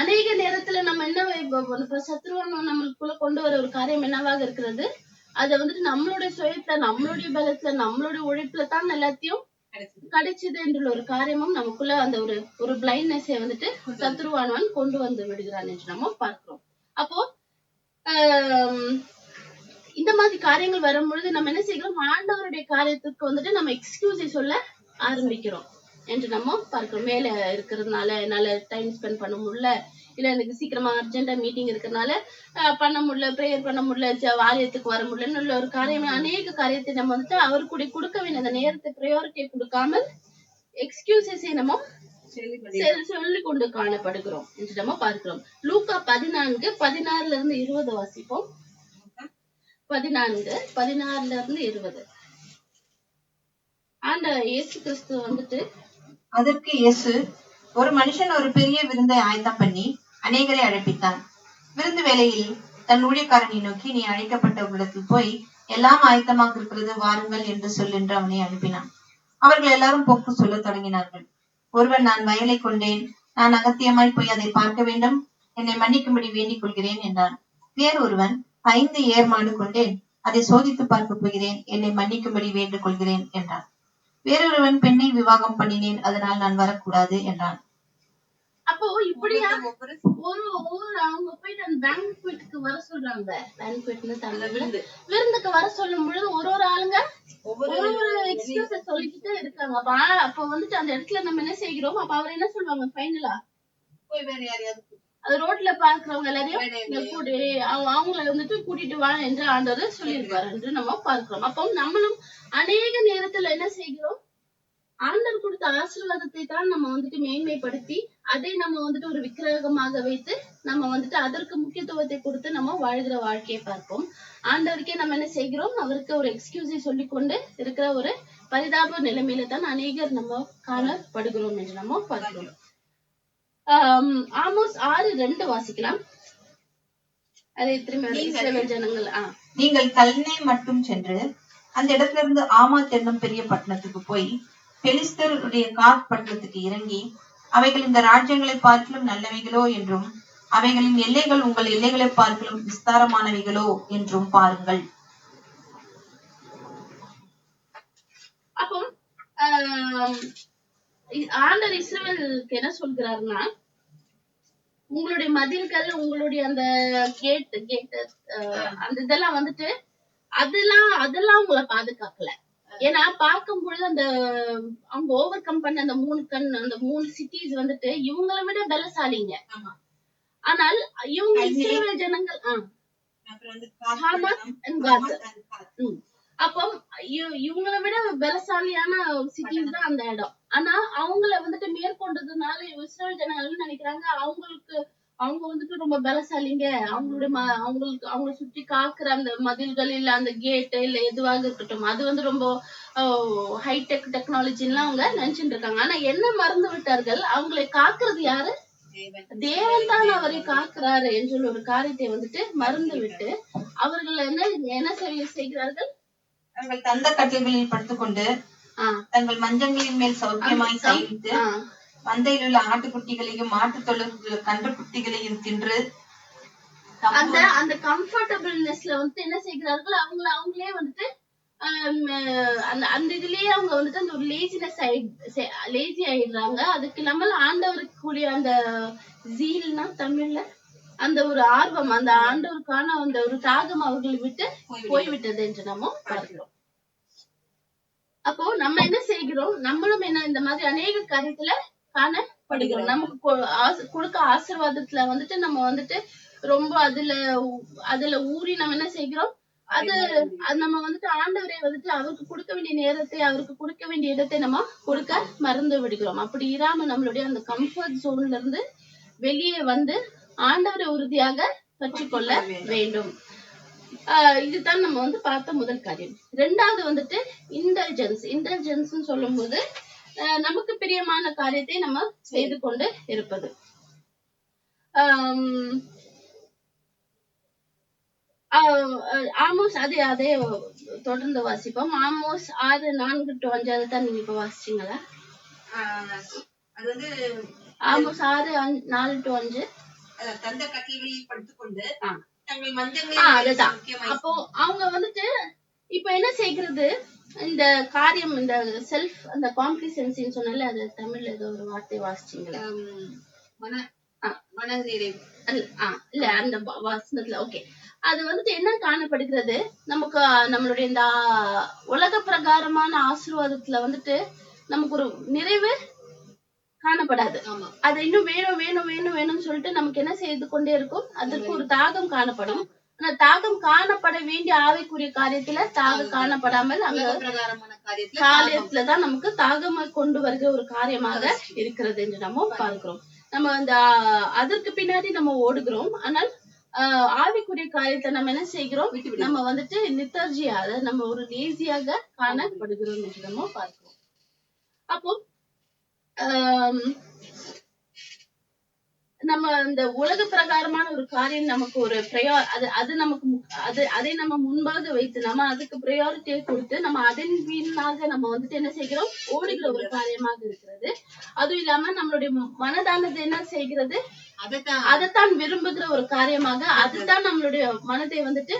அநேக நேரத்துல நம்ம என்ன சத்ருவன் நம்மளுக்குள்ள கொண்டு வர ஒரு காரியம் என்னவாக இருக்கிறது, அத வந்துட்டு நம்மளுடைய சுயத்துல, நம்மளுடைய பலத்துல, நம்மளுடைய உழைப்புல தான் எல்லாத்தையும் கிடைச்சது என்ற ஒரு காரியமும் நமக்குள்ள அந்த ஒரு பிளைண்ட்னஸை வந்துட்டு சத்ருவானவன் கொண்டு வந்து விடுகிறான் என்று நம்ம பார்க்கிறோம். அப்போ இந்த மாதிரி காரியங்கள் வரும்பொழுது நம்ம என்ன செய்கிறோம், ஆண்டவருடைய காரியத்துக்கு வந்துட்டு நம்ம எக்ஸ்கியூஸை சொல்ல ஆரம்பிக்கிறோம் என்று நம்ம பார்க்கிறோம். மேல இருக்கிறதுனால என்னால டைம் ஸ்பெண்ட் பண்ண முடியல, இல்ல எனக்கு சீக்கிரமா அர்ஜென்டா மீட்டிங் இருக்கிறதுனால பண்ண முடியல, ப்ரேயர் பண்ண முடியல, ஆலயத்துக்கு வர முடியலன்னு ஒரு காரியம், அநேக காரியத்தை நம்ம வந்துட்டு அவரு கூட கொடுக்க வேண்டிய அந்த நேரத்தை ப்ரையாரிட்டியை கொடுக்காமல் எக்ஸ்கியூசஸை நம்ம சொல்லிக் கொண்டு காணப்படுகிறோம் என்று நம்ம பார்க்கிறோம். லூக்கா 14:16-20 வாசிப்போம். 14:16-20. ஆண்டவர் இயேசு கிறிஸ்து வந்துட்டு, அதற்கு இயேசு, ஒரு மனுஷன் ஒரு பெரிய விருந்தை ஆயத்தம் பண்ணி அநேகரை அழைப்பித்தான். விருந்து வேளையில் தன் ஊழியக்காரனை நோக்கி, நீ அழைக்கப்பட்டவர்களிடத்தில் போய் எல்லாம் ஆயத்தமாக இருக்கிறது, வாருங்கள் என்று சொல் என்று அவனை அனுப்பினான். அவர்கள் எல்லாரும் போக்கு சொல்ல தொடங்கினார்கள். ஒருவன், நான் வயலை கொண்டேன், நான் அகத்தியமாய் போய் அதை பார்க்க வேண்டும், என்னை மன்னிக்கும்படி வேண்டிக் கொள்கிறேன் என்றான். வேறொருவன், 5 ஏர் மாடு கொண்டேன், அதை சோதித்து பார்க்க போகிறேன், என்னை மன்னிக்கும்படி வேண்டிக் கொள்கிறேன் என்றான். வேறொருவன், பெண்ணை விவாகம் பண்ணினேன், அதனால் நான் வரக்கூடாது என்றான். அப்போ இப்படியா அவங்க போயிட்டு அந்த பேங்க்வெட்டுக்கு வர சொல்றாங்க. பேங்க்வெட்னு தமிழ்ல விருந்துக்கு வர சொல்லும் பொழுது ஒரு ஆளுங்க ஒரு எக்ஸ்கியூஸ சொல்லிக்கிட்டே இருக்காங்க. அப்ப வந்துட்டு அந்த இடத்துல நம்ம என்ன செய்கிறோம், அப்ப அவர் என்ன சொல்லுவாங்க, ஃபைனலா போய் வேற யாரையாவது அது ரோட்ல பாக்குறவங்க எல்லாரையும் அவங்களை வந்துட்டு கூட்டிட்டு வா என்று ஆண்டவர் சொல்லியிருப்பாரு என்று நம்ம பார்க்கிறோம். அப்போ நம்மளும் அநேக நேரத்துல என்ன செய்கிறோம், ஆண்டவர் கொடுத்த ஆசீர்வாதத்தை தான் நம்ம வந்துட்டு மேன்மைப்படுத்தி அதை நம்ம வந்துட்டு ஒரு விக்கிரகமாக வைத்து நம்ம வந்துட்டு அதற்கு முக்கியத்துவத்தை கொடுத்து நம்ம வாழ்கிற வாழ்க்கையை பார்ப்போம். ஆண்டவருக்கே நம்ம என்ன செய்கிறோம், அவருக்கு ஒரு எக்ஸ்கியூஸை சொல்லிக்கொண்டு இருக்கிற ஒரு பரிதாப நிலைமையில தான் அநேகர் நம்ம காணப்படுகிறோம் என்று நம்ம பார்க்கிறோம். ஆமோஸ் 6:2 வாசிக்கலாம். அதை திரும்ப ஜனங்கள், நீங்கள் கல்னே மட்டும் சென்று அந்த இடத்துல இருந்து ஆமாத் என்னும் பெரிய பட்டணத்துக்கு போய் பெலிஸ்தருடைய காத் பட்டணத்துக்கு இறங்கி, அவைகள் இந்த ராஜ்யங்களை பார்க்கலும் நல்லவைகளோ என்றும் அவைகளின் எல்லைகள் உங்கள் எல்லைகளை பார்க்கலும் விஸ்தாரமானவைகளோ என்றும் பாருங்கள். அப்போ ஆண்டவர் இஸ்ரவேலுக்கு என்ன சொல்கிறாருன்னா, உங்களுடைய மதில்கள், உங்களுடைய அந்த கேட் அந்த இதெல்லாம் வந்துட்டு அதெல்லாம் உங்களை பாதுகாக்கல. ஏன்னா பார்க்கும் பொழுது அந்த அவங்க ஓவர் கம் பண்ண அந்த 3 சிட்டிஸ் வந்துட்டு இவங்களை விட பலசாலிங்க. ஆனால் இவங்க இஸ்ரவேல் ஜனங்கள் அப்போ இவங்களை விட பலசாலியான சிட்டிஸ் தான் அந்த இடம். ஆனா அவங்கள வந்துட்டு மேற்கொண்டதுனால இஸ்ரவேல் ஜனங்கள் நினைக்கிறாங்க அவங்க வந்துட்டு ரொம்ப பலசாலிங்க, அவங்களை சுற்றி காக்குற அந்த மதில்கள் இல்ல அந்த கேட் இல்ல எதுவாக இருக்கட்டும், அது வந்து ரொம்ப ஹைடெக் டெக்னாலஜிலாம் அவங்க நினைச்சுட்டு இருக்காங்க. ஆனா என்ன மறந்து விட்டார்கள், அவங்களை காக்குறது யாரு, தேவன் தான் அவரை காக்குறாரு என்ற ஒரு காரியத்தை வந்துட்டு மறந்து விட்டு அவர்கள் என்ன செய்கிறார்கள், தங்கள் தந்த கட்டில்களில் படுத்துக்கொண்டு தங்கள் மஞ்சங்களின் மேல் சௌக்கியமாய் சயனித்து மந்தையில் உள்ள ஆட்டுக்குட்டிகளையும் மாட்டு தொழுகிற கன்று குட்டிகளையும் தின்று அந்த கம்ஃபர்டபிள்னஸ்ல வந்து என்ன செய்கிறார்கள், அவங்களே வந்துட்டு அந்த இதுலயே அவங்க வந்துட்டு அந்த ஒரு லேசி ஆயிடுறாங்க. அதுக்கு இல்லாமல் ஆண்டவருக்கு கூடிய அந்த ஜீல்னா தமிழ்ல அந்த ஒரு ஆர்வம், அந்த ஆண்டவருக்கான அந்த ஒரு தாகம் அவர்களை விட்டு போய்விட்டது என்று நம்ம பார்க்கிறோம். அப்போ நம்ம என்ன செய்கிறோம், நம்மளும் என்ன இந்த மாதிரி அநேக காரியத்துல காணப்படுகிறோம். நமக்கு கொடுக்க ஆசீர்வாதத்துல வந்துட்டு நம்ம வந்துட்டு ரொம்ப அதுல ஊறி நம்ம என்ன செய்கிறோம், அது நம்ம வந்துட்டு ஆண்டவரை வந்துட்டு அவருக்கு கொடுக்க வேண்டிய நேரத்தை, அவருக்கு கொடுக்க வேண்டிய இடத்தை நம்ம கொடுக்க மறந்து விடுகிறோம். அப்படி இராம நம்மளுடைய அந்த கம்ஃபர்ட் ஜோன்ல இருந்து வெளியே வந்து ஆண்டவரை உறுதியாக கற்றுக்கொள்ள வேண்டும். இதுதான் நம்ம வந்து பார்த்த முதல் காரியம். 2வது வந்துட்டு இன்டெலிஜென்ஸ் சொல்லும் போது நமக்கு பிரியமான காரியத்தை நம்ம செய்து கொண்டு இருப்பது. ஆமோஸ் அதே தொடர்ந்து வாசிப்போம். ஆமோஸ் 6:4-5 தான் நீங்க இப்ப வாசிச்சீங்களா? அது வந்து ஆமோஸ் 6:4-5. தந்த கட்டளைகளில் படுத்துக்கொண்டு ஆ. தங்கள் மஞ்சங்களை அதுதான். அப்போ அவங்க வந்துட்டு இப்ப என்ன செய்கிறது, இந்த காரியம், இந்த செல்ஃப், அந்த காம்ப்ளிசன்சின்னு சொன்னால அது தமிழ்ல ஏதோ ஒரு வார்த்தை வாசிச்சீங்களா? மன நிறைவு. இல்ல அந்த வசனத்துல ஓகே. அது வந்துட்டு என்ன காணப்படுகிறது, நமக்கு நம்மளுடைய இந்த உலக பிரகாரமான ஆசீர்வாதத்துல வந்துட்டு நமக்கு ஒரு நிறைவு காணப்படாது. அது இன்னும் வேணும் வேணும் வேணும் வேணும்னு சொல்லிட்டு நமக்கு என்ன செய்து கொண்டே இருக்கும், அதற்கு ஒரு தாகம் காணப்படும். ஆனா தாகம் காணப்பட வேண்டிய ஆவிக்குரிய காரியத்துல தாகம் காணப்படாமல் அங்க காரியத்துலதான் நமக்கு தாகமா கொண்டு வருகிற ஒரு காரியமாக இருக்கிறது என்று நம்ம பார்க்கிறோம். நம்ம அந்த அதற்கு பின்னாடி நம்ம ஓடுகிறோம். ஆனால் ஆவிக்குரிய காரியத்தை நம்ம என்ன செய்கிறோம், நம்ம வந்துட்டு லிட்டர்ஜியா, அதாவது நம்ம ஒரு லேசியாக காணப்படுகிறோம் என்று நம்ம பார்க்கிறோம். அப்போ நம்ம இந்த உலக பிரகாரமான ஒரு காரியம் நமக்கு ஒரு அது நமக்கு அதை நம்ம முன்பாக வைத்து நம்ம அதுக்கு ப்ரையாரிட்டியை கொடுத்து நம்ம அதன் வீணாக நம்ம வந்துட்டு என்ன செய்கிறோம், ஓடுகிற ஒரு காரியமாக இருக்கிறது. அதுவும் இல்லாம நம்மளுடைய மனதானது என்ன செய்கிறது, அதைத்தான் விரும்புகிற ஒரு காரியமாக, அதுதான் நம்மளுடைய மனதை வந்துட்டு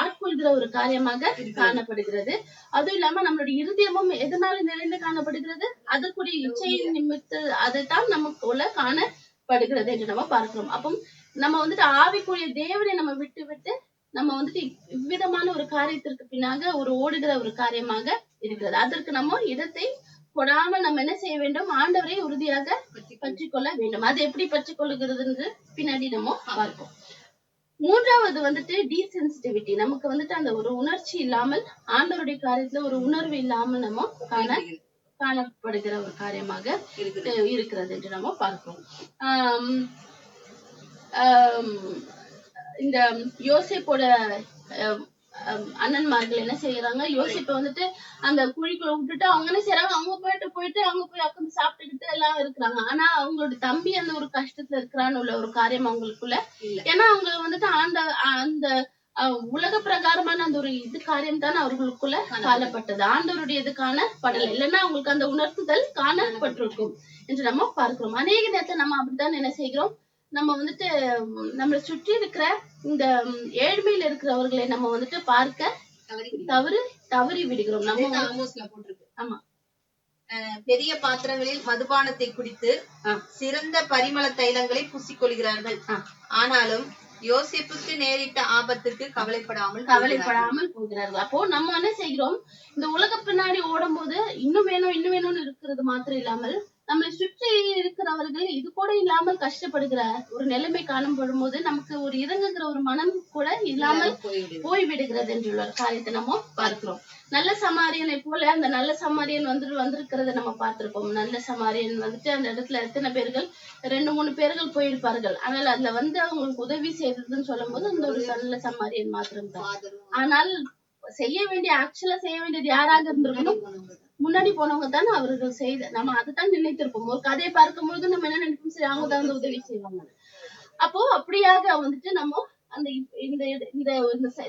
ஆட்கொள்கிற ஒரு காரியமாக காணப்படுகிறது. அதுவும் இல்லாம நம்மளுடைய இருதயமும் எதனால நிறைந்து காணப்படுகிறது, அதற்குரிய இச்சையின் நிமித்த அதைத்தான் நமக்குள்ள காணப்படுகிறது என்று நம்ம பார்க்கிறோம். அப்போ நம்ம வந்துட்டு ஆவிக்குரிய தேவனை நம்ம விட்டு விட்டு நம்ம வந்துட்டு இவ்விதமான ஒரு காரியத்திற்கு பின்னாக ஒரு ஓடுகிற ஒரு காரியமாக இருக்கிறது. அதற்கு நம்ம இடத்தை கொடாம நம்ம என்ன செய்ய வேண்டும், ஆண்டவரை உறுதியாக பற்றி கொள்ள வேண்டும். அது எப்படி பற்றி கொள்ளுகிறது என்று பின்னாடி நம்ம பார்ப்போம். மூன்றாவது வந்துட்டு டீசென்சிட்டிவிட்டி. நமக்கு வந்துட்டு அந்த ஒரு உணர்ச்சி இல்லாமல், ஆண்டவருடைய காரியத்துல ஒரு உணர்வு இல்லாமல் நம்ம காணப்படுகிற ஒரு காரியமாக இருக்கிறது என்று நம்ம பார்க்கிறோம். இந்த யோசேப்போட அண்ணன்மார்கள் என்ன செய்யறாங்க, யோசிப்ப வந்துட்டு அந்த குழிக்குள்ள விட்டுட்டு அவங்க என்ன செய்யறாங்க, அவங்க போயிட்டு அவங்க போய் உட்காந்து சாப்பிட்டுக்கிட்டு எல்லாம் இருக்கிறாங்க. ஆனா அவங்களோட தம்பி அந்த ஒரு கஷ்டத்துல இருக்கிறான்னு உள்ள ஒரு காரியம் அவங்களுக்குள்ள, ஏன்னா அவங்க வந்துட்டு அந்த உலக பிரகாரமான அந்த ஒரு காரியம் தானே அவர்களுக்குள்ள காணப்பட்டது, ஆண்டவருடைய இது காணப்படல. இல்லைன்னா அவங்களுக்கு அந்த உணர்த்துதல் காணப்பட்டிருக்கும் என்று நம்ம பார்க்கிறோம். அநேக நேரத்துல நம்ம அப்படித்தான் என்ன செய்கிறோம், நம்ம வந்துட்டு நம்மளை சுற்றி இருக்கிற இந்த ஏழ்மையில இருக்கிறவர்களை நம்ம வந்துட்டு பார்க்க தவறி விடுகிறோம். நம்ம போட்டிருக்கு. ஆமா, பெரிய பாத்திரங்களில் மதுபானத்தை குடித்து சிறந்த பரிமள தைலங்களை பூசிக்கொள்கிறார்கள். ஆனாலும் யோசேப்புக்கு நேரிட்ட ஆபத்துக்கு கவலைப்படாமல் போகிறார்கள். அப்போ நம்ம என்ன செய்கிறோம், இந்த உலக பின்னாடி ஓடும் போது இன்னும் வேணும்னு இருக்கிறது மாத்திரம் இல்லாமல் நம்மளை சுற்றி இருக்கிறவர்கள் இது கூட இல்லாமல் கஷ்டப்படுகிற ஒரு நிலைமை காணப்படும் போது நமக்கு ஒரு இறங்குகிற ஒரு மனம் கூட இல்லாமல் போய்விடுகிறது என்ற காரியத்தை நம்ம பார்க்கிறோம். நல்ல சமாரியனை போல அந்த நல்ல சமாரியன் வந்திருக்கிறத நம்ம பார்த்திருப்போம். நல்ல சமாரியன் வந்துட்டு அந்த இடத்துல எத்தனை பேர்கள், 2-3 பேர்கள் போயிருப்பார்கள். ஆனால் அதுல அவங்களுக்கு உதவி செய்யறதுன்னு சொல்லும் போது அந்த ஒரு நல்ல சமாரியன் மாத்திரம் தான். ஆனால் ஆக்சுவலா செய்ய வேண்டியது யாராக இருந்திருக்கணும், முன்னாடி போனவங்க தானே அவர்கள் நம்ம அதுதான் நினைத்திருப்போம். ஒரு கதையை பார்க்கும்போது நம்ம என்ன நினைப்போம், சரி அவங்க தான் உதவி செய்வாங்க. அப்போ அப்படியாக வந்துட்டு நம்ம அந்த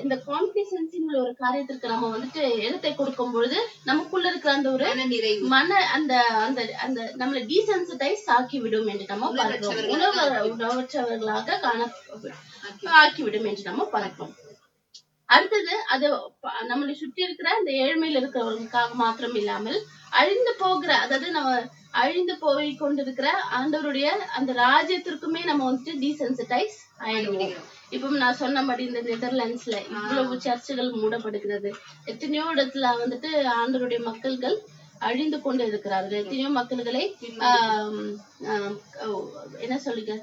இந்த காம்ப்ளிசன்சிங்கிற ஒரு காரியத்திற்கு நம்ம வந்துட்டு இடத்தை கொடுக்கும் பொழுது நமக்குள்ள இருக்கிற அந்த ஒரு அந்த அந்த அந்த நம்மளை டீசென்சிடைஸ் ஆக்கிவிடும் என்று நம்ம பார்க்கிறோம். உணவற்றவர்களாக ஆக்கிவிடும் என்று நம்ம பார்க்கிறோம். அடுத்தது அது நம்மளை சுற்றி இருக்கிற இந்த ஏழ்மையில இருக்கிறவர்களுக்காக மாத்திரம் இல்லாமல் அழிந்து போய் கொண்டிருக்கிற ஆண்டவருடைய அந்த ராஜ்யத்திற்குமே நம்ம வந்துட்டு டீசென்சிடைஸ் ஆயிடுவோம். இப்ப நான் சொன்னபடி இந்த நெதர்லாண்ட்ஸ்ல இவ்வளவு சர்ச்சுகள் மூடப்படுகிறது. எத்தனையோ இடத்துல வந்துட்டு ஆண்டவருடைய மக்கள்கள் அழிந்து கொண்டு இருக்கிறார்கள். எத்தனையோ மக்கள்களை என்ன சொல்லுங்க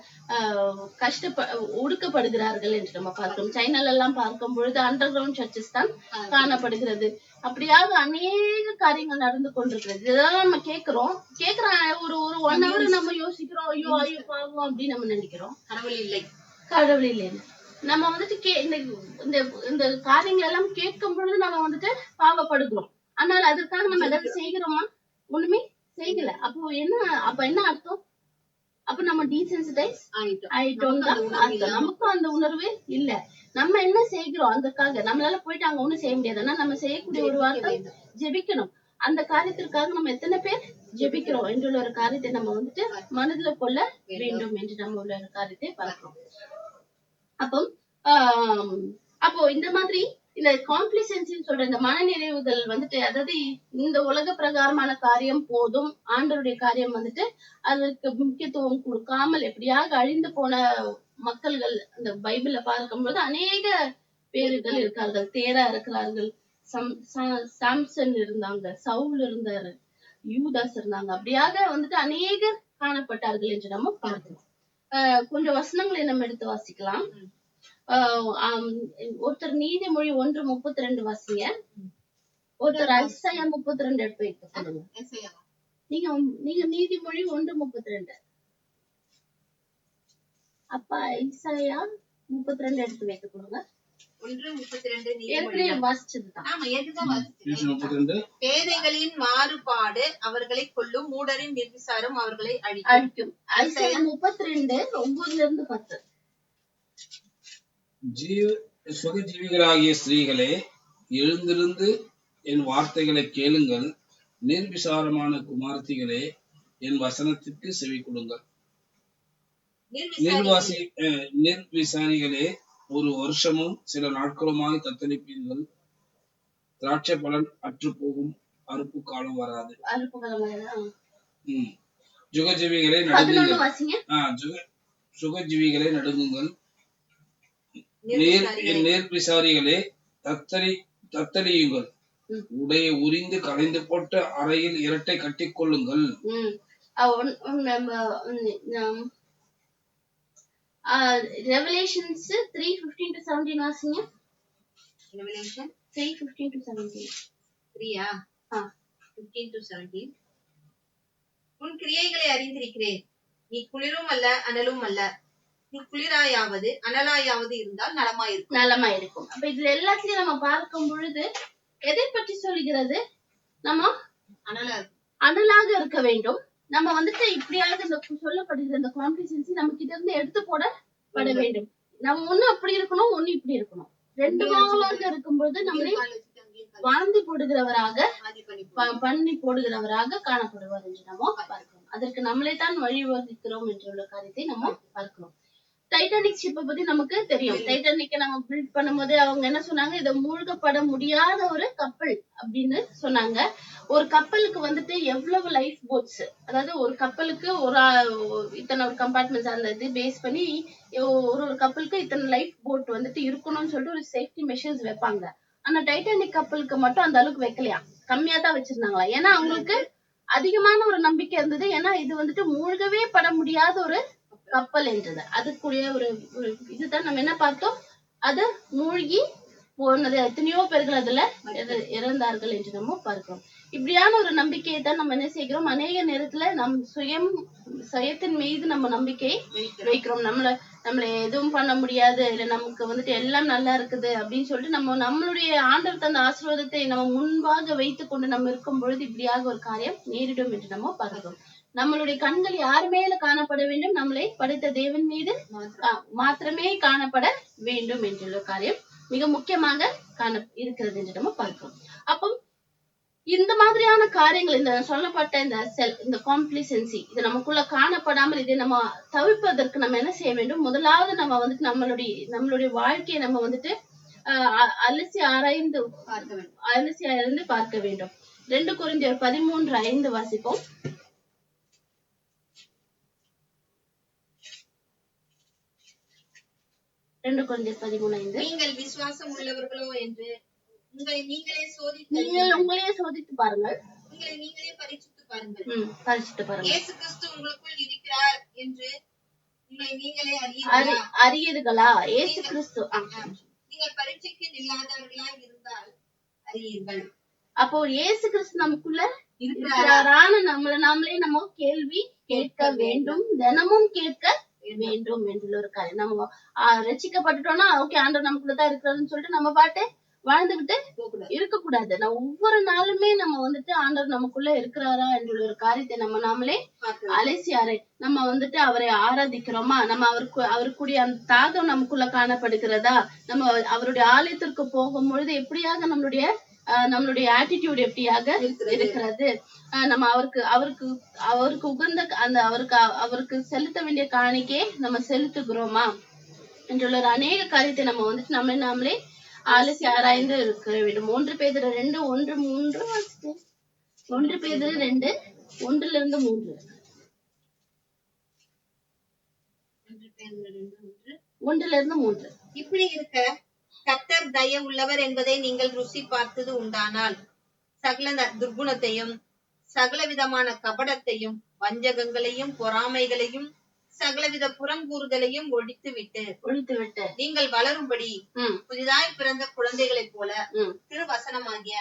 ஒடுக்கப்படுகிறார்கள் என்று நம்ம பார்க்கிறோம். சைனால எல்லாம் பார்க்கும் பொழுது அண்டர் கிரவுண்ட் சர்ச்சஸ் தான் காணப்படுகிறது. அப்படியாக அநேக காரியங்கள் நடந்து கொண்டிருக்கிறது. இதெல்லாம் நம்ம கேட்கிற ஒரு 1 hour நம்ம யோசிக்கிறோம், ஐயோ பாவம் அப்படின்னு நம்ம நினைக்கிறோம். கடவுள் இல்லை. நம்ம வந்துட்டு இந்த காரியங்கள் எல்லாம் கேட்கும் பொழுது நம்ம வந்துட்டு பாவப்படுகிறோம். ஆனால் அதற்காக நம்ம ஏதாவது செய்கிறோமா? ஒண்ணுமே செய்யல. அப்ப என்ன அர்த்தம்? அப்ப நம்ம டீசென்சிடைஸ் ஆயிட்டோம் தான் அர்த்தம். நமக்கும் அந்த உணர்வு இல்ல. நம்ம என்ன செய்கிறோம் அதற்காக? நம்மளால போயிட்டு அங்க ஒண்ணும் செய்ய முடியாது. ஆனா நம்ம செய்யக்கூடிய ஒரு வார்த்தை ஜெபிக்கணும். அந்த காரியத்திற்காக நம்ம எத்தனை பேர் ஜெபிக்கிறோம் என்றுள்ள ஒரு காரியத்தை நம்ம வந்துட்டு மனதுல கொள்ள வேண்டும் என்று நம்ம உள்ள ஒரு காரியத்தை பார்க்கிறோம். அப்போ அப்போ இந்த மாதிரி இந்த காம்ப்ளிசன்சின்னு சொல்ற இந்த மனநிறைவுகள் வந்துட்டு, அதாவது இந்த உலக பிரகாரமான காரியம் போதும், ஆண்டவருடைய காரியம் வந்துட்டு அதற்கு முக்கியத்துவம் கொடுக்காமல் எப்படியாக அழிந்து போன மக்கள்கள் அந்த பைபிள்ல பார்க்கும்போது அநேக பேர்கள் இருக்கார்கள். தேரா இருக்கிறார்கள், சாம்சன் இருந்தாங்க, சவுல் இருந்தாரு, யூதாஸ் இருந்தாங்க. அப்படியாக வந்துட்டு அநேகர் காணப்பட்டார்கள் என்று நம்ம பார்க்கிறோம். கொஞ்சம் வசனங்களை நம்ம எடுத்து வாசிக்கலாம். ஒருத்தர் நீதிமொழி 1:32 வாசிங்க. ஒருத்தர் ஐசாயா 32 எடுத்து வைக்க சொல்லுங்க. நீங்க நீதிமொழி 1:32. அப்பா ஐசாயா 32 எடுத்து வைக்க கொடுங்க. 1:32 ஏற்கனவே வாசிச்சதுதான். பேதைகளின் மாறுபாடு அவர்களை கொல்லும், மூடரின் நிர்விசாரம் அவர்களை அழிக்கும். ஐசாயா 32 9-10. சுகஜீவிகளாகிய ஸ்திரீகளே, எழுந்திருந்து என் வார்த்தைகளை கேளுங்கள். நிர்விசாரமான குமார்த்திகளே, என் வசனத்திற்கு செவி கொடுங்கள். நிர்விசாரிகளே, ஒரு வருஷமும் சில நாட்களுமாய் தத்தளிப்பீர்கள். திராட்சை பலன் அற்று போகும், அறுப்பு காலம் வராது. சுகஜீவிகளை நடுங்குங்கள். சுகஜீவிகளை நடுங்குங்கள். நேர்விசாரிகளே, தத்தளியுங்கள். உடைய உரிந்து கலைந்து போட்ட அறையில் இரட்டை கட்டிக் கொள்ளுங்கள். Revelations 3:15-17 வாசிங்க. Revelation 3:15-17. 3 15-17. உன் கிரியைகளை அறிந்திருக்கிறேன். நீ குளிரும் அல்ல, அனலும் அல்ல. நீ குளிராயாவது அனலாயாவது இருந்தால் நலமாயிருக்கும். அப்ப இதுல எல்லாத்தையும் நம்ம பார்க்கும் பொழுது எதை பற்றி சொல்கிறது? நம்ம அனலாக இருக்க வேண்டும். நம்ம வந்துட்டு இப்படியாக இந்த சொல்லப்படுகிற இந்த காம்ப்ளிசன்சி நம்ம கிட்ட இருந்து எடுத்து போடப்பட வேண்டும். நம்ம ஒண்ணு அப்படி இருக்கணும், ஒண்ணு இப்படி இருக்கணும். ரெண்டு மாவாக இருக்கும்போது நம்மளை வாழ்ந்து போடுகிறவராக பண்ணி போடுகிறவராக காணப்படுவார் என்று நம்ம பார்க்கிறோம். அதற்கு நம்மளே தான் வழிவகுக்கிறோம் என்ற காரியத்தை நம்ம பார்க்கிறோம். டைட்டானிக் ஷிப்பை பத்தி நமக்கு தெரியும். டைட்டானிக்கை நம்ம பில்ட் பண்ணும்போது அவங்க என்ன சொன்னாங்க, இதை மூழ்கப்பட முடியாத ஒரு கப்பல் அப்படின்னு சொன்னாங்க. ஒரு கப்பலுக்கு வந்துட்டு எவ்வளவு லைஃப் போட்ஸ், அதாவது ஒரு கப்பலுக்கு இத்தனை ஒரு கம்பார்ட்மெண்ட்ஸ் அந்த இது பேஸ் பண்ணி ஒரு கப்பலுக்கு இத்தனை லைஃப் போட் வந்துட்டு இருக்கணும்னு சொல்லிட்டு ஒரு சேஃப்டி மெஷர்ஸ் வைப்பாங்க. ஆனா டைட்டானிக் கப்பலுக்கு மட்டும் அந்த அளவுக்கு வைக்கலையா, கம்மியா தான் வச்சிருந்தாங்களா. ஏன்னா அவங்களுக்கு அதிகமான ஒரு நம்பிக்கை இருந்தது. ஏன்னா இது வந்துட்டு மூழ்கவே பட முடியாத ஒரு கப்பல் என்றது. அதுக்குரிய ஒரு இதுதான் நம்ம என்ன பார்த்தோம், அது மூழ்கி போனது, எத்தனையோ பேர்கள் அதுல இறந்தார்கள் என்று நம்ம பார்க்கிறோம். இப்படியான ஒரு நம்பிக்கையை தான் நம்ம என்ன செய்கிறோம், அநேக நேரத்துல சுயத்தின் மீது நம்ம நம்பிக்கை வைக்கிறோம். நம்மள எதுவும் பண்ண முடியாது, இல்ல நமக்கு வந்துட்டு எல்லாம் நல்லா இருக்குது அப்படின்னு சொல்லிட்டு நம்மளுடைய ஆண்டவர் தந்த ஆசீர்வாதத்தை நம்ம முன்பாக வைத்துக் கொண்டு நம்ம இருக்கும் பொழுது இப்படியாக ஒரு காரியம் நேரிடும் என்று நம்ம பார்க்கிறோம். நம்மளுடைய கண்கள் யார் மேல காணப்பட வேண்டும், நம்மளை படைத்த தேவன் மீது மாத்திரமே காணப்பட வேண்டும் என்ற காரியம் மிக முக்கியமாக இருக்கிறது என்று நம்ம பார்க்கிறோம். அப்போ இந்த மாதிரியான காரியங்கள், இந்த சொல்லப்பட்ட இந்த காம்ப்ளிசன்சி இது நமக்குள்ள காணப்படாமல் இதை நம்ம தவிர்ப்பதற்கு நம்ம என்ன செய்ய வேண்டும்? முதலாவது நம்ம வந்துட்டு நம்மளுடைய வாழ்க்கையை நம்ம வந்துட்டு அலசி ஆராய்ந்து பார்க்க வேண்டும். 2 கொரிந்தியர் 13:5 வாசிப்போம். 2 கொரிந்தியர் 13:5. நீங்கள் விசுவாசம் உள்ளவர்களோ என்று உங்களையே சோதித்து பாருங்கள். உங்களை நீங்களே பரீட்சித்து பாருங்கள். இயேசு கிறிஸ்து உங்களுக்குள் இருக்கிறார் என்று உங்களை நீங்களே அறியீர்களா? இயேசு கிறிஸ்து நீங்கள் பரீட்சைக்கு இல்லாதவர்களாய் இருந்தால் அறியீர்கள். அப்போ இயேசு கிறிஸ்து நமக்குள்ள இருக்கிறாரான்னு நாமளே நம்ம கேள்வி கேட்க வேண்டும், தினமும் கேட்க வேண்டும் என்ற ஒரு காரியம். நம்ம ரட்சிக்கப்பட்டுட்டோம்னா ஓகே, ஆண்டவர் நமக்குள்ளதான் இருக்கிறாருன்னு சொல்லிட்டு நம்ம பாட்டு வாழ்ந்துகிட்டு இருக்கக்கூடாது. நம்ம ஒவ்வொரு நாளுமே நம்ம வந்துட்டு ஆண்டவர் நமக்குள்ள இருக்கிறாரா என்ற ஒரு காரியத்தை நம்ம நாமளே அலசி நம்ம வந்துட்டு அவரை ஆராதிக்கிறோமா, நம்ம அவருக்குரிய அந்த தாகம் நமக்குள்ள காணப்படுகிறதா, நம்ம அவருடைய ஆலயத்திற்கு போகும் பொழுது எப்படியாக நம்மளுடைய நம்மளுடைய ஆட்டிடியூட் எப்படியாக இருக்கிறது, நம்ம அவருக்கு அவருக்கு அவருக்கு உகந்த அந்த அவருக்கு செலுத்த வேண்டிய காணிக்கை நம்ம செலுத்துகிறோமா என்றுள்ள ஒரு அநேக காரியத்தை நம்ம வந்துட்டு நாமளே ஆலோசி ஆராய்ந்து இருக்க வேண்டும். 1 பேதுரு 2:1-3 1 பேதுரு 2:1-3 1-3. இப்படி இருக்க கர்த்தர் தயவு உள்ளவர் என்பதை நீங்கள் ருசி பார்த்தது உண்டானால் சகல துர்குணத்தையும் சகல விதமான கபடத்தையும் வஞ்சகங்களையும் பொறாமைகளையும் சகலவித புறங்கூறுதலையும் ஒழித்து விட்டு நீங்கள் வளரும்படி புதிதாய் பிறந்த குழந்தைகளைப் போல திருவசனமாகிய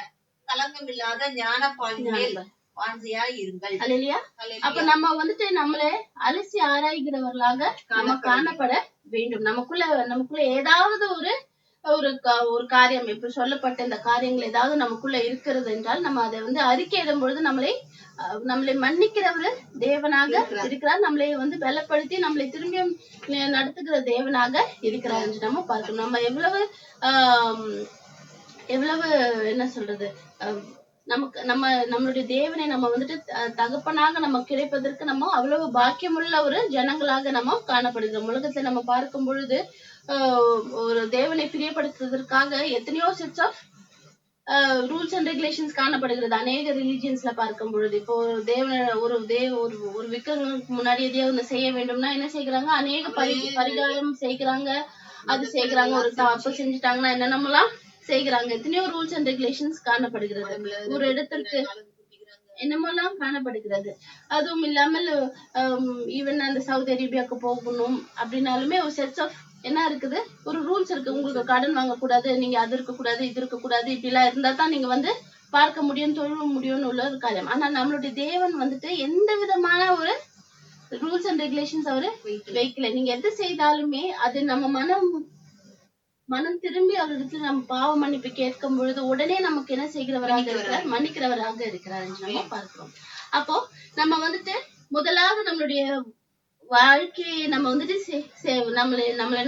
கலங்கமில்லாத ஞான பாலின் மேல் வாஞ்சையாய் இருங்கள். அல்லேலூயா. அப்ப நம்ம வந்துட்டு நம்மளே அலசி ஆராய்கிறவர்களாக நம்ம காணப்பட வேண்டும். நமக்குள்ள ஏதாவது ஒரு காரியம், இப்ப சொல்லப்பட்ட இந்த காரியங்கள் ஏதாவது நமக்குள்ள இருக்கிறது என்றால் நம்ம அதை வந்து அறிக்கையிடும் பொழுது நம்மளை மன்னிக்கிறவரு தேவனாக இருக்கிறார். நம்மளை வந்து பலப்படுத்தி நம்மளை திரும்பியும் நடத்துகிற தேவனாக இருக்கிறார் என்று நம்ம பார்க்கணும். நம்ம எவ்வளவு என்ன சொல்றது, நம்மளுடைய தேவனை நம்ம வந்துட்டு தகப்பனாக நம்ம கிடைப்பதற்கு நம்ம அவ்வளவு பாக்கியமுள்ள ஒரு ஜனங்களாக நம்ம காணப்படுகிறோம். உலகத்துல நம்ம பார்க்கும் பொழுது ஒரு தேவனை பிரியப்படுத்துவதற்காக எத்தனையோ sets of rules and regulations காணப்படுகிறது. அநேக ரிலிஜியன்ஸ்ல பார்க்கும் பொழுது இப்போ ஒரு விக்கிரங்களுக்கு முன்னாடி எதையோ ஒண்ணு செய்ய வேண்டும்னா என்ன செய்யறாங்க, அநேக பரிகாரம் செய்கிறாங்க, அது செய்யறாங்க. ஒரு தப்பு செஞ்சுட்டாங்கன்னா என்னென்னலாம் செய்கிறாங்க. எத்தனையோ ரூல்ஸ் அண்ட் ரெகுலேஷன்ஸ் காணப்படுகிறது. ஒரு இடத்திற்கு என்னமெல்லாம் காணப்படுகிறது. அதுவும் இல்லாமல் ஈவன் அந்த சவுதி அரேபியாவுக்கு போகணும் அப்படின்னாலுமே ஒரு செட்ஸ் ஆஃப் என்ன இருக்குது, ஒரு ரூல்ஸ் இருக்கு. உங்களுக்கு கடன் வாங்கக்கூடாது, நீங்க அது இருக்கக்கூடாது, இது இருக்கக்கூடாது, இப்படி எல்லாம் இருந்தா தான் நீங்க வந்து பார்க்க முடியும், தொழுவ முடியும்னு உள்ள ஒரு காரியம். ஆனா நம்மளுடைய தேவன் வந்துட்டு எந்த விதமான ஒரு ரூல்ஸ் அண்ட் ரெகுலேஷன்ஸ் அவரு வைக்கல. நீங்க எது செய்தாலுமே அது நம்ம மனம் திரும்பி அவரிடத்துல நம்ம பாவ மன்னிப்பு கேட்கும் பொழுது உடனே நமக்கு என்ன செய்கிறவராக இருக்கிறார், மன்னிக்கிறவராக இருக்கிறார் என்று நம்ம பார்க்கிறோம். அப்போ நம்ம வந்துட்டு முதலாவது நம்மளுடைய வாழ்க்கையை நம்ம வந்துட்டு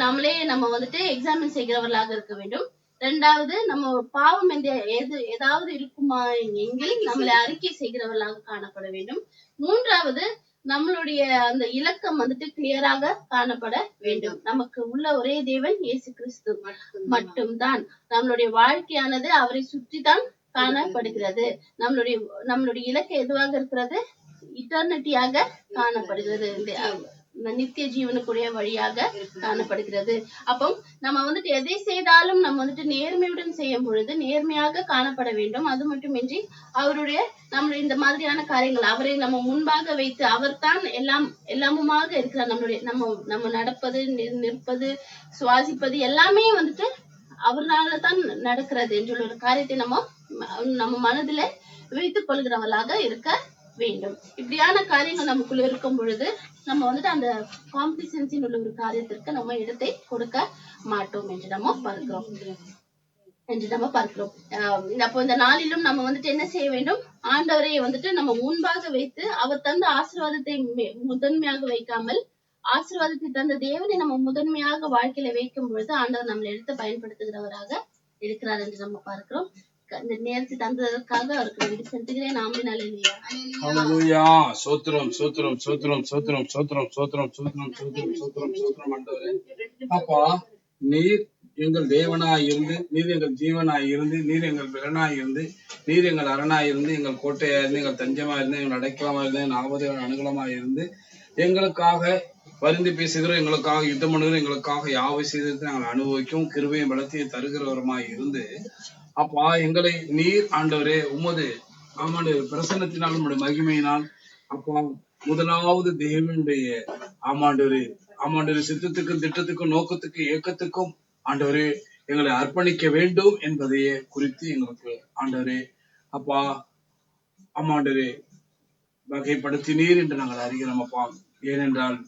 நம்மளே நம்ம வந்துட்டு எக்ஸாமின் செய்கிறவர்களாக இருக்க வேண்டும். 2வது நம்ம பாவம் ஏதாவது இருக்குமா எங்கில் நம்மளை அறிக்கை செய்கிறவர்களாக காணப்பட வேண்டும். 3வது நம்மளுடைய அந்த இலக்கம் வந்துட்டு கிளியராக காணப்பட வேண்டும். நமக்கு உள்ள ஒரே தேவன் இயேசு கிறிஸ்து மட்டும்தான். நம்மளுடைய வாழ்க்கையானது அவரை சுற்றித்தான் காணப்படுகிறது. நம்மளுடைய இலக்கு எதுவாக இருக்கிறது, இட்டர்னிட்டியாக காணப்படுகிறது, நித்திய ஜீவனுக்குரிய வழியாக காணப்படுகிறது. அப்போ நம்ம வந்துட்டு எதை செய்தாலும் நம்ம வந்துட்டு நேர்மையுடன் செய்யும் பொழுது நேர்மையாக காணப்பட வேண்டும். அது மட்டுமின்றி நம்மளுடைய இந்த மாதிரியான காரியங்கள் அவரை நம்ம முன்பாக வைத்து அவர்தான் எல்லாமுமாக இருக்கிறார். நம்ம நடப்பது, நிற்பது, சுவாசிப்பது எல்லாமே வந்துட்டு அவர்னாலதான் நடக்கிறது என்ற ஒரு காரியத்தை நம்ம மனதில வைத்துக் கொள்கிறவர்களாக இருக்க வேண்டும். இப்படியான காரியங்கள் நமக்குள்ள இருக்கும் பொழுது நம்ம வந்துட்டு அந்த காம்ப்ளிசன்ஸின் உள்ள ஒரு காரியத்திற்கு நம்ம இடத்தை கொடுக்க மாட்டோம் என்று நம்ம பார்க்கிறோம். அப்போ இந்த நாளிலும் நம்ம வந்துட்டு என்ன செய்ய வேண்டும், ஆண்டவரை வந்துட்டு நம்ம முன்பாக வைத்து அவர் தந்த ஆசீர்வாதத்தை முதன்மையாக வைக்காமல் ஆசீர்வாதத்தை தந்த தேவனை நம்ம முதன்மையாக வாழ்க்கையில வைக்கும் பொழுது ஆண்டவர் நம்மளை எடுத்து பயன்படுத்துகிறவராக இருக்கிறார் என்று நம்ம பார்க்கிறோம். இந்த நேரத்தை தந்ததற்காக அவருக்கு நன்றி செலுத்துகிறேன். ஆமென். அல்லேலூயா. சோத்திரம் சோத்திரம் சோத்திரம் சோத்திரம் சோத்திரம் சோத்திரம் சோத்திரம் சோத்திரம் சோத்திரம் சோத்திரம் ஆண்டவரே. அப்பா, நீர் எங்கள் தேவனாய் இருந்து, நீர் எங்கள் ஜீவனாய் இருந்து, நீர் எங்கள் பலனாய் இருந்து, நீர் எங்கள் அரணாய் இருந்து, எங்கள் கோட்டையா இருந்து, எங்கள் தஞ்சமா இருந்து, எங்கள் அடைக்கலமா இருந்து, எங்கள் ஆபத்து அனுகூலமாய் இருந்து, எங்களுக்காக பரிந்து பேசுகிறோம், எங்களுக்காக யுத்தம் பண்ணுகிறோம், எங்களுக்காக யாவை செய்து நாங்கள் அனுபவிக்கும் கிருபையும் பலத்தையும் தருகிறவருமாய் இருந்து, அப்பா எங்களை நீர் ஆண்டவரே உமது பிரசன்னத்தினால் உம்முடைய மகிமையினால் அப்பா முதலாவது தேவனுடைய ஆமாண்டவரே சித்தத்துக்கும் திட்டத்துக்கும் நோக்கத்துக்கும் ஏக்கத்துக்கும் ஆண்டவரே எங்களை அர்ப்பணிக்க வேண்டும் என்பதையே குறித்து எங்களுக்கு ஆண்டவரே அப்பா ஆமாண்டவரே வகைப்படுத்தினீர் என்று நாங்கள் அறிகிறோம் அப்பா. ஏனென்றால்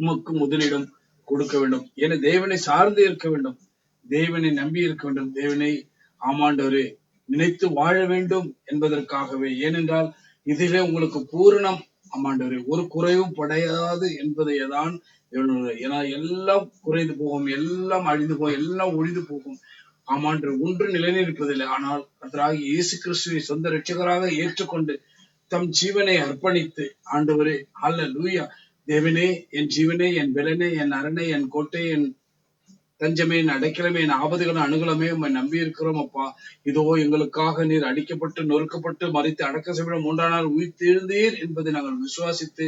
உமக்கு முதலிடம் கொடுக்க வேண்டும், என தேவனை சார்ந்து இருக்க வேண்டும், தேவனை நம்பி இருக்க வேண்டும், தேவனை ஆமாண்டவரே நினைத்து வாழ வேண்டும் என்பதற்காகவே. ஏனென்றால் இதிலே உங்களுக்கு பூரணம் ஆமாண்டவரே ஒரு குறைவும் படையாது என்பதையேதான். ஏன்னா எல்லாம் குறைந்து போகும், எல்லாம் அழிந்து போகும், எல்லாம் ஒழிந்து போகும். ஆமாண்டு ஒன்று நிலைநிற்பதில்லை. ஆனால் கர்த்தராகிய இயேசு கிறிஸ்துவை சொந்த இரட்சகராக ஏற்றுக்கொண்டு தம் ஜீவனை அர்ப்பணித்து ஆண்டவரே ஹல்லேலூயா தேவனே, என் ஜீவனே, என் பெலனே, என் அரணை, என் கோட்டை, என் தஞ்சமே, என் அடைக்கலமே, என் ஆபத்துகளும் அணுகலமே, உம்மை நம்பி இருக்கிறோம் அப்பா. இதோ எங்களுக்காக நீர் அடிக்கப்பட்டு நொறுக்கப்பட்டு மரித்து அடக்க செய்ய 3ஆம் நாள் உயிர்த்தெழுந்தீர் என்பதை நாங்கள் விசுவாசித்து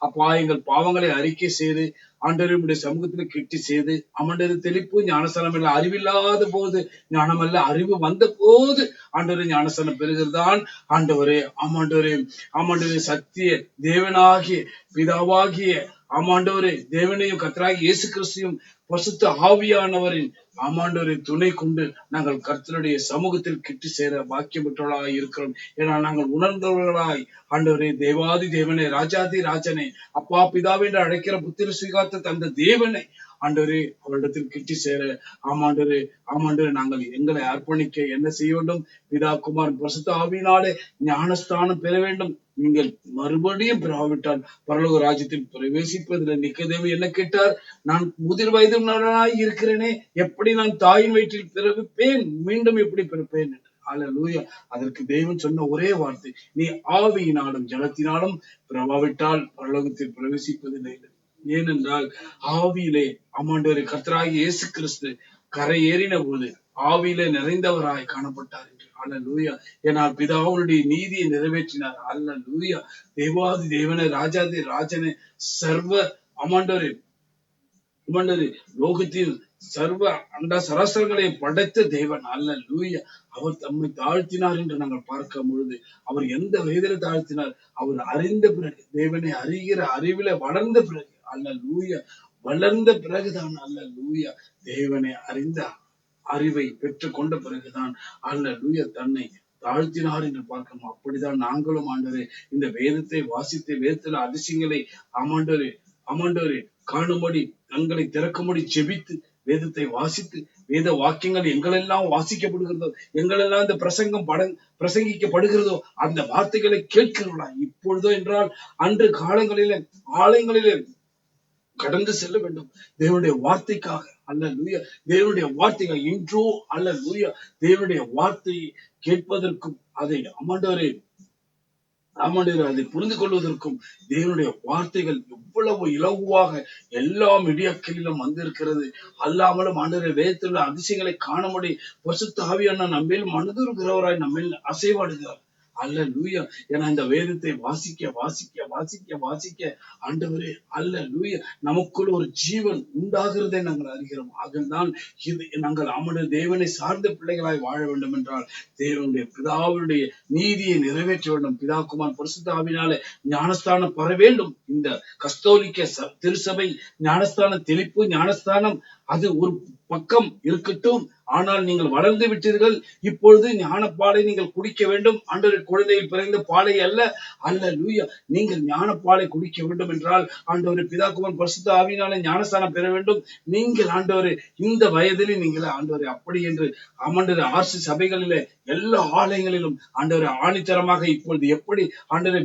அப்பா எங்கள் பாவங்களை அறிக்கை செய்து ஆண்டவரே உம்முடைய சமூகத்தில் கிட்டி செய்து அமண்டது தெளிப்பு ஞானஸ்தானம் இல்ல, அறிவில்லாத போது ஞானம் அல்ல, அறிவு வந்த போது ஆண்டவரே ஞானஸ்தானம் பெறுகிறதான் ஆண்டவரே. ஆமாண்டவரே சத்திய தேவனாகிய பிதாவாகிய ஆமாண்டவரே தேவனையும் கர்த்தராகிய இயேசு கிறிஸ்துவையும் பரிசுத்த ஆவியானவரின் ஆமாண்டவரை துணை கொண்டு நாங்கள் கர்த்தருடைய சமூகத்தில் கிட்டி சேர பாக்கியம் பெற்றவர்களாய் இருக்கிறோம். ஏன்னா நாங்கள் உணர்ந்தவர்களாய் ஆண்டவரே தேவாதி தேவனே, ராஜாதி ராஜனே, அப்பா பிதாவை என்று அழைக்கிற புத்திர சுவிகாரத்தை தந்த தேவனை ஆண்டவரே அவரிடத்தில் கிட்டி சேர ஆமாண்டவரே நாங்கள் எங்களை அர்ப்பணிக்க என்ன செய்ய வேண்டும்? பிதா குமாரன் பரிசுத்த ஆவியினாலே ஞானஸ்தானம் பெற வேண்டும். நீங்கள் மறுபடியும் பெறாவிட்டால் பரலோக ராஜ்யத்தில் பிரவேசிப்பதில்லை. நிக்கதேவு என்ன கேட்டார்? நான் முதிர் வயதுள்ளவனாய் இருக்கிறேனே, எப்படி நான் தாயின் வயிற்றில் பிறப்பேன், மீண்டும் எப்படி பிறப்பேன் என்று. ஹல்லேலூயா. அதற்கு தேவன் சொன்ன ஒரே வார்த்தை, நீ ஆவியினாலும் ஜலத்தினாலும் பிறவாவிட்டால் பரலோகத்தில் பிரவேசிப்பதில்லை. ஏனென்றால் ஆவியிலே ஆமாண்டவரே கர்த்தராகிய இயேசு கிறிஸ்து கரை ஏறின போது ஆவியிலே நிறைந்தவராய் காணப்பட்டார் என்று. ஹல்லேலூயா. ஏனால் பிதாவுடைய நீதியை நிறைவேற்றினார். ஹல்லேலூயா. தேவாதி தேவனே, ராஜாதி ராஜனே, சர்வ ஆமாண்டவரே லோகத்தில் சர்வ அண்ட சராசரங்களை படைத்த தேவன். ஹல்லேலூயா. அவர் தம்மை தாழ்த்தினார் என்று நாங்கள் பார்க்கும் பொழுது அவர் எந்த வயதில தாழ்த்தினார்? அவர் அறிந்த பிறகு, தேவனை அறிகிற அறிவில வளர்ந்த பிறகு. ஹல்லேலூயா. வளர்ந்த பிறகுதான் ஹல்லேலூயா தேவனை அறிந்த அறிவை பெற்றுக் கொண்ட பிறகுதான் ஹல்லேலூயா தன்னை தாழ்த்தினார் என்று பார்க்கணும். அப்படிதான் நாங்களும் ஆண்டவரே இந்த வேதத்தை வாசித்து வேதத்துல அதிசயங்களை ஆமாண்டவரே காணும்படி கண்களை திறக்கும்படி ஜெபித்து வேதத்தை வாசித்து வேத வாக்கியங்கள் எங்களெல்லாம் வாசிக்கப்படுகிறதோ, எங்களெல்லாம் இந்த பிரசங்கிக்கப்படுகிறதோ அந்த வார்த்தைகளை கேட்கிறோம்ல இப்பொழுதோ என்றால் அன்று காலங்களிலே ஆலயங்களிலே கடந்து செல்ல வேண்டும் தேவனுடைய வார்த்தைக்காக. ஹல்லேலூயா. தேவனுடைய வார்த்தைக்காக இன்றோ ஹல்லேலூயா தேவனுடைய வார்த்தையை கேட்பதற்கும் அதை ஆமாண்டவரே அதை புரிந்து கொள்வதற்கும் தேவனுடைய வார்த்தைகள் எவ்வளவு இலகுவாக எல்லா மீடியாக்களிலும் வந்திருக்கிறது. அல்லாமலும் ஆண்டவரே வேதத்தில் அதிசயங்களை காணும்படி பரிசுத்த ஆவியான நம்மேல் மனதுருகிறவராய் நம்மேல் அசைவாடுகிறார். அல்லேலூயா. ஏன்னா இந்த வேதத்தை வாசிக்க வாசிக்க வாசிக்க வாசிக்க ஆண்டவரே அல்லேலூயா நமக்குள் ஒரு ஜீவன் உண்டாகிறதை நாங்கள் அறிகிறோம். ஆகதான் இது நாங்கள் அவனுடைய தேவனை சார்ந்த பிள்ளைகளாய் வாழ வேண்டும் என்றால் தேவனுடைய பிதாவுடைய நீதியை நிறைவேற்ற வேண்டும். பிதா குமாரன் பரிசுத்த ஆவியினாலே ஞானஸ்தானம் பெற வேண்டும். இந்த கஸ்தோலிக்க திருசபை ஞானஸ்தான தெளிப்பு ஞானஸ்தானம் அது ஒரு பக்கம் இருக்கட்டும். ஆனால் நீங்கள் வளர்ந்து விட்டீர்கள். இப்பொழுது ஞானப்பாலை நீங்கள் குடிக்க வேண்டும். ஆண்டவரே குழந்தையில் பிறந்த பாலை அல்ல. அல்லேலூயா. நீங்கள் ஞானப்பாலை குடிக்க வேண்டும் என்றால் ஆண்டவரே பிதா குமாரன் பரிசுத்த ஆவியினாலே ஞானஸ்தானம் பெற வேண்டும். நீங்கள் ஆண்டவரே இந்த வயதிலே நீங்கள் ஆண்டவரே அப்படி என்று ஆண்டவரே ஆர்சி சபைகளிலே எல்லா ஆலயங்களிலும் ஆண்டவரே ஆணித்தரமாக இப்பொழுது எப்படி ஆண்டவரே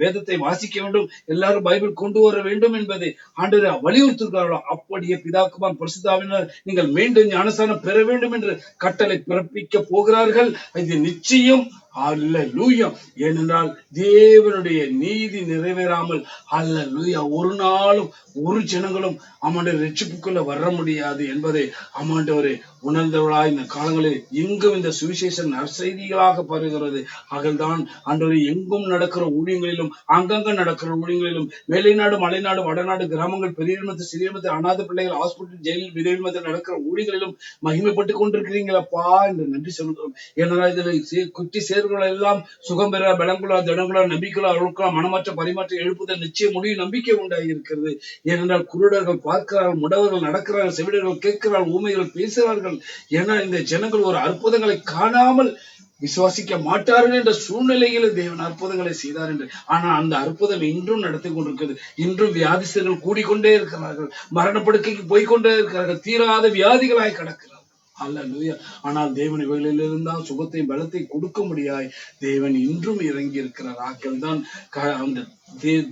வேதத்தை வாசிக்க வேண்டும், எல்லாரும் பைபிள் கொண்டு வர வேண்டும் என்பதை ஆண்டவரே வலியுறுத்துகிறார்களோ அப்படியே பிதா குமாரன் பரிசுத்த ஆவியினால் நீங்கள் மீண்டும் ஞானஸ்தானம் பெற வேண்டும் என்று கட்டளை பிறப்பிக்க போகிறார்கள். இது நிச்சயம். அல்லேலூயா. ஏனென்றால் தேவனுடைய நீதி நிறைவேறாமல் அல்லேலூயா ஒரு நாளும் ஒரு ஜனங்களும் ஆமாண்டவரே ரட்சிப்புக்குள்ள வர முடியாது என்பதை ஆமாண்டவரே உணர்ந்தவர்களாய் இந்த காலங்களில் எங்கும் இந்த சுவிசேஷம் நற்செய்திகளாக பருகிறது. ஆகல்தான் ஆண்டவரே எங்கும் நடக்கிற ஊழியங்களிலும் அங்கங்க நடக்கிற ஊழியங்களிலும் மேலைநாடு மலைநாடு வடநாடு கிராமங்கள் பெரிய சிறிய அநாத பிள்ளைகள் ஹாஸ்பிட்டல் ஜெயில் விதவிமத்தில் நடக்கிற ஊழியங்களிலும் மகிமைப்பட்டு கொண்டிருக்கிறீங்களப்பா என்று நன்றி சொல்கிறோம். ஏன்னா இதில் குட்டி சேர்வுகள் எல்லாம் சுகம் பெற பலங்குலா திடங்குலா நம்பிக்கைகளா அருட்களா மனமாற்ற பரிமாற்ற எழுப்புதல் நிச்சயம் முடியும் நம்பிக்கை உண்டாகி இருக்கிறது. ஏனென்றால் குருடர்கள் பார்க்கிறார்கள், முடவர்கள் நடக்கிறார்கள், செவிடர்கள் கேட்கிறார்கள், ஊமைகள் பேசுகிறார்கள். ஏன்னா இந்த ஜனங்கள் ஒரு அற்புதங்களை காணாமல் விசுவாசிக்க மாட்டார்கள் என்ற சூழ்நிலையில் தேவன் அற்புதங்களை செய்தார் என்று. ஆனா அந்த அற்புதம் இன்றும் நடத்தி கொண்டிருக்கிறது. இன்றும் வியாதிஸ்தர்கள் கூடிக்கொண்டே இருக்கிறார்கள், மரணப்படுக்கைக்கு போய்கொண்டே இருக்கிறார்கள், தீராத வியாதிகளாய் கிடக்கிறார்கள். அல்லேலூயா. ஆனால் தேவன் இவைகளில் இருந்தால் சுகத்தை பலத்தை கொடுக்க முடியாய் தேவன் இன்றும் இறங்கி இருக்கிறார். ஆக்கள் தான் அந்த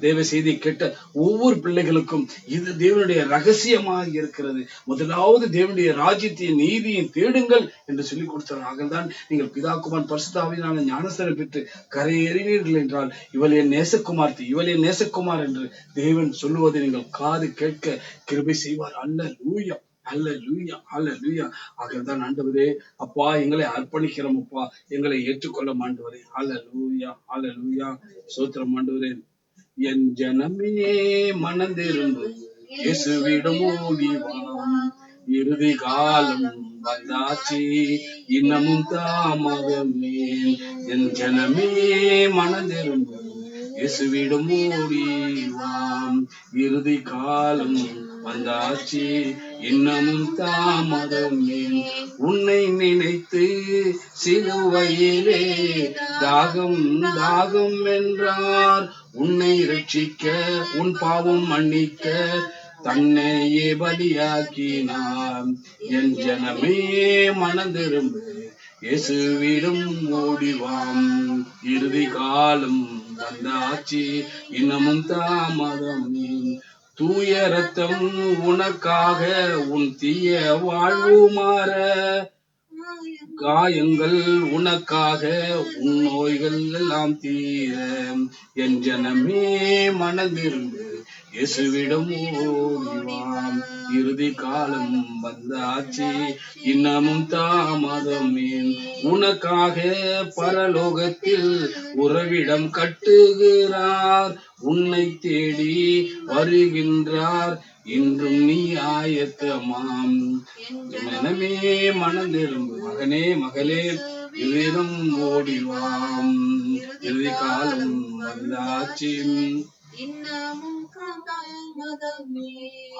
தேவ செய்தியை கேட்ட ஒவ்வொரு பிள்ளைகளுக்கும் இது தேவனுடைய ரகசியமாக இருக்கிறது. முதலாவது தேவனுடைய ராஜ்யத்தையும் நீதியையும் தேடுங்கள் என்று சொல்லிக் கொடுத்தார். ஆகல்தான் நீங்கள் பிதாகுமார் பரிசுத்தாவியினால ஞானஸ்தானம் பெற்று கரையேறினீர்கள் என்றால் இவள் என் நேசகுமார்த்தி, இவள் என் நேசகுமார் என்று தேவன் சொல்லுவதை நீங்கள் காது கேட்க கிருபை செய்வார். அல்லேலூயா, அல்லேலூயா, அல்லேலூயா. ஆகதான் ஆண்டவரே, அப்பா எங்களை அர்ப்பணிக்கிறோம் அப்பா, எங்களை ஏற்றுக்கொள்ள ஆண்டவரே. அல்லேலூயா, அல்லேலூயா. சோத்திரம் ஆண்டவரே. என் ஜனமே மனந்திரும்பு, இயேசுவிடம் ஓடி வா, இறுதி காலம் வந்தாச்சு, இன்னமும் தாமதமே. என் ஜனமே மனந்திரும்பு, இயேசுவிடம் ஓடி வா, இறுதி காலம் வந்தாச்சு, இன்னமும் தாமதமே. உன்னை நினைத்து சிலுவையிலே தாகம் தாகம் என்றார், உன்னை ரட்சிக்க உன் பாவம் மன்னிக்க தன்னையே பலியாக்கினார். என் ஜனமே மனந்திரும்பு, இயேசுவிடம் ஓடிவாம், இறுதி காலம் வந்தாச்சு, இன்னமும் தாமதமே. தூய ரத்தம் உனக்காக உன் தீய வாழ்வு மாற, காயங்கள் உனக்காக உன் நோய்கள் எல்லாம் தீர. என் ஜனமே மனந்திருந்து இயேசுவிடம் ஓடிவாம், இறுதி காலம் வந்தாச்சு, இன்னமும் தாமதமே. உனக்காக பரலோகத்தில் உறவிடம் கட்டுகிறார், உன்னை தேடி வருகின்றார், இன்றும் நீ ஆயத்தமாம். மனமே மனந்திரும்பு, மகனே மகளே இவ்விதம் ஓடிவாம், இறுதி காலம் வந்தாச்சு.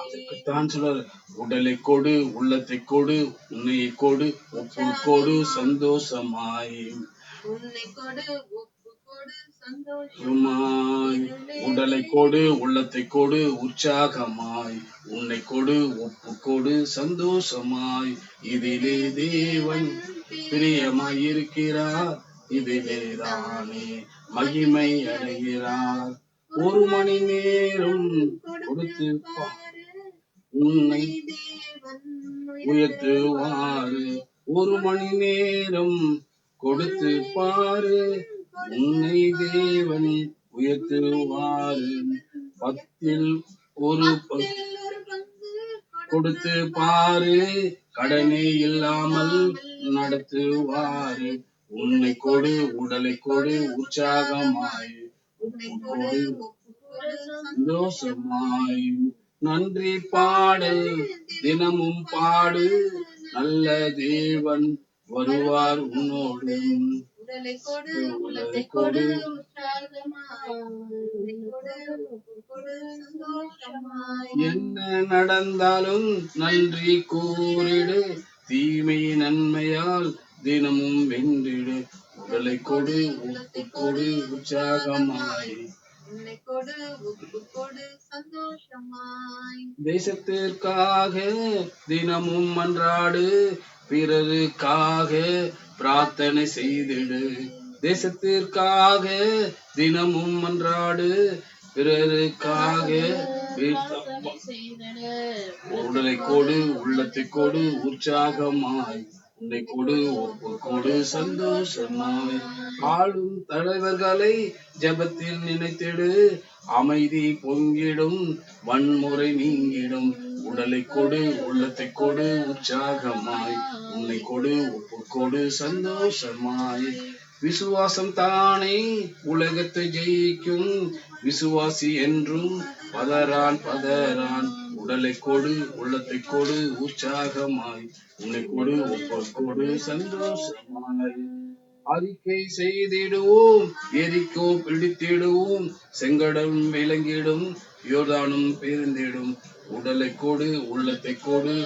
அதுக்குத்தான் சொல்றாரு, உடலை கொடு, உள்ளத்தை கொடு, உன்னை கொடு, ஒப்பு கொடு சந்தோஷமாய். உடலை கொடு, உள்ளத்தை கொடு உற்சாகமாய், உன்னை கொடு, ஒப்பு கொடு சந்தோஷமாய். இதிலே தேவன் பிரியமாய் இருக்கிறார், இதிலே தானே மகிமை அடைகிறார். ஒரு மணி நேரம் கொடுத்து உன்னை உயர்த்துவாரு, ஒரு மணி நேரம் கொடுத்து பாரு, உன்னை தேவன் உயர்த்துவாரு. 10ல் ஒரு கொடுத்து பாரு, கடனே இல்லாமல் நடத்துவாரு. உன்னை கொடு, உடலை கொடு உற்சாகமாய், சந்தோஷமாய். நன்றி பாடல் தினமும் பாடு, நல்ல தேவன் வருவார் உன்னோடு. உடலை கொடு, என்ன நடந்தாலும் நன்றி கூறிடு, தீமை நன்மையால் தினமும் வென்றிடு. உடலை கொடு, ஒப்பு கொடு உற்சாகமாய், தேசத்திற்காக தினமும் மன்றாடு, பிறருக்காக பிரார்த்தனை செய்திடு. தேசத்திற்காக தினமும் மன்றாடு, பிறருக்காக உடலை கொடு, உள்ளத்தை கொடு உற்சாகமாய், உன்னை கொடு, ஒப்பு கொடு சந்தோஷமாய். ஆளும் தலைவர்களை ஜெபத்தில் நினைத்திடு, அமைதி பொங்கிடும், வன்முறை நீங்கிடும். உடலை கொடு, உள்ளத்தை கொடு உற்சாகமாய், உன்னை கொடு, ஒப்பு கொடு சந்தோஷமாய். விசுவாசம் தானே உலகத்தை ஜெயிக்கும், விசுவாசி என்றும் பதறான் பதறான். உடலை கொடு, உள்ளத்தை கொடு உற்சாகமாய், உன்னை கொடு, ஒப்பு கொடு சந்தோஷமாய். அறிக்கை செய்திடுவோம், எரிக்கோ பிடித்திடுவோம், செங்கடம் விளங்கிடும், யோர்தானும் பிரிந்திடும். உடலை கொடு, உள்ளத்தை கொடு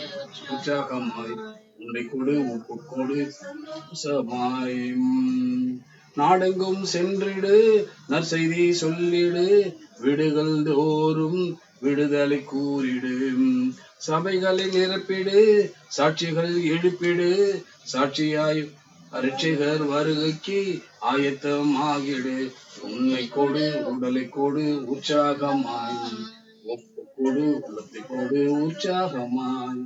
உற்சாகமாய், உன்னை கொடு, ஒப்பு கொடு சந்தோஷமாய். நாடெங்கும் சென்றிடு, நற்செய்தி சொல்லிடு, வீடுகள் தோறும் விடுதலை கூறிடு. சபைகளை நிரப்பிடு, சாட்சிகள் எழுப்பிடு, சாட்சியாய் ரட்சகர் வருகைக்கு ஆயத்தமாகிடு. உன்னை கொடு, உடலை கொடு, உற்சாகமாய் ஒப்பு கொடு, உள்ளத்தை கொடு, உற்சாகமாய்.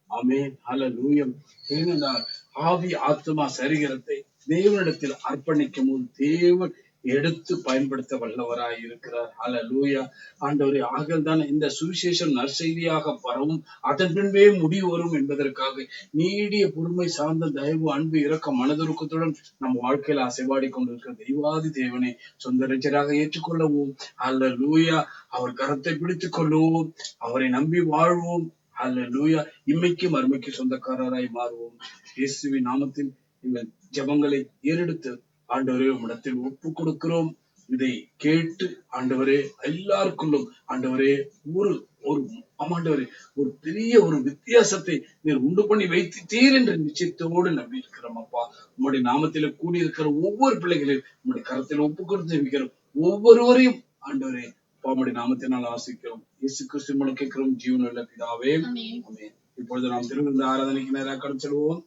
ஆமென். ஹல்லேலூயா. ஏனென்றால் ஆவி ஆத்துமா சரீரத்தை தேவனிடத்தில் அர்ப்பணிக்கும் போது தேவன் எடுத்து பயன்படுத்த வல்லவராய் இருக்கிறார். ஹல்லேலூயா. ஆண்டவரே, ஆகல்தான் இந்த சுவிசேஷம் நற்செய்தியாக பரவும், அதன் பின்பே முடிவு வரும் என்பதற்காக நீடிய பொறுமை சார்ந்த தயவு, அன்பு, இரக்கம், மனதுருக்கத்துடன் நம் வாழ்க்கையில் அசைவாடி கொண்டிருக்கிற தெய்வாதி தேவனை சொந்த ரட்சகராக ஏற்றுக்கொள்ளவும். ஹல்லேலூயா. அவர் கரத்தை பிடித்துக் கொள்ளுவோம், அவரை நம்பி வாழ்வோம். ஹல்லேலூயா. இம்மைக்கு மறுமைக்கு சொந்தக்காரராய் மாறுவோம். இயேசுவின் நாமத்தில் எங்கள் ஜெபங்களை ஏறெடுத்து ஆண்டவரே உம்மிடத்தில் ஒப்பு கொடுக்கிறோம். இதை கேட்டு ஆண்டவரே எல்லாருக்குள்ளும் ஆண்டவரே ஒரு ஒரு ஆமாண்டவரே ஒரு பெரிய ஒரு வித்தியாசத்தை நீர் உண்டு பண்ணி வைத்தீர் என்ற நிச்சயத்தோடு நம்பி இருக்கிறோம். அப்பா, உம்முடைய நாமத்தில கூடியிருக்கிற ஒவ்வொரு பிள்ளைகளையும் உம்முடைய கரத்தில் ஒப்பு கொடுத்து வைக்கிறோம். ஒவ்வொருவரையும் ஆண்டவரே உம்முடைய நாமத்தினால் ஆசிக்கிறோம். இயேசு கிறிஸ்து மூலம் கேட்கிறோம் ஜீவனுள்ள பிதாவே, ஆமென். இப்பொழுது நாம் திருவிழா ஆராதனைக்கு நேராக கடந்து செல்வோம்.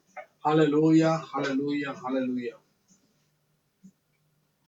ஹல்லேலூயா, ஹல்லேலூயா, ஹல்லேலூயா.